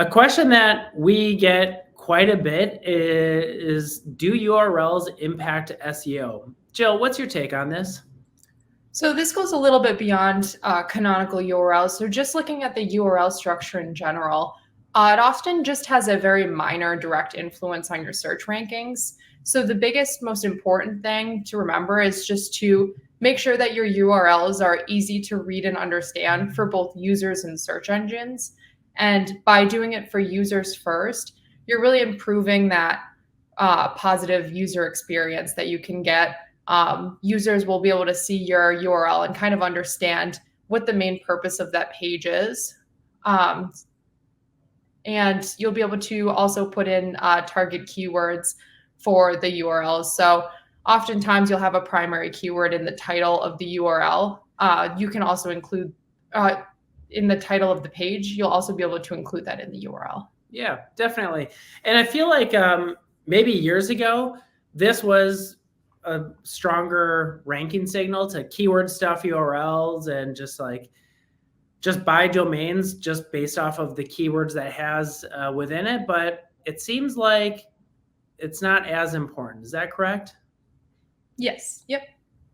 A question that we get quite a bit is do URLs impact SEO? Jill, what's your take on this? So this goes a little bit beyond canonical URLs. So just looking at the URL structure in general, it often just has a very minor direct influence on your search rankings. So the biggest, most important thing to remember is just to make sure that your URLs are easy to read and understand for both users and search engines. And by doing it for users first, you're really improving that positive user experience that you can get. Users will be able to see your URL and kind of understand what the main purpose of that page is. And you'll be able to also put in target keywords for the URLs. So oftentimes you'll have a primary keyword in the title of the URL. You can also include in the title of the page, you'll also be able to include that in the URL. Yeah, definitely. And I feel like maybe years ago, this was a stronger ranking signal to keyword stuff URLs and just buy domains just based off of the keywords that it has within it. But it seems like it's not as important. Is that correct? Yes. Yep.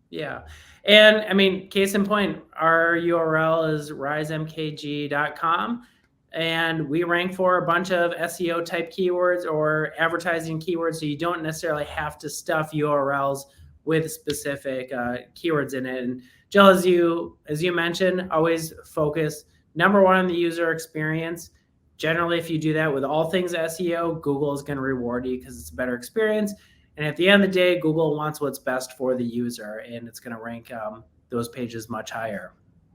Yeah. And I mean, case in point, our URL is risemkg.com. And we rank for a bunch of SEO type keywords or advertising keywords. So you don't necessarily have to stuff URLs with specific keywords in it. And Jill, as you mentioned, always focus number one on the user experience. Generally, if you do that with all things SEO, Google is going to reward you because it's a better experience. And at the end of the day, Google wants what's best for the user, and it's going to rank those pages much higher.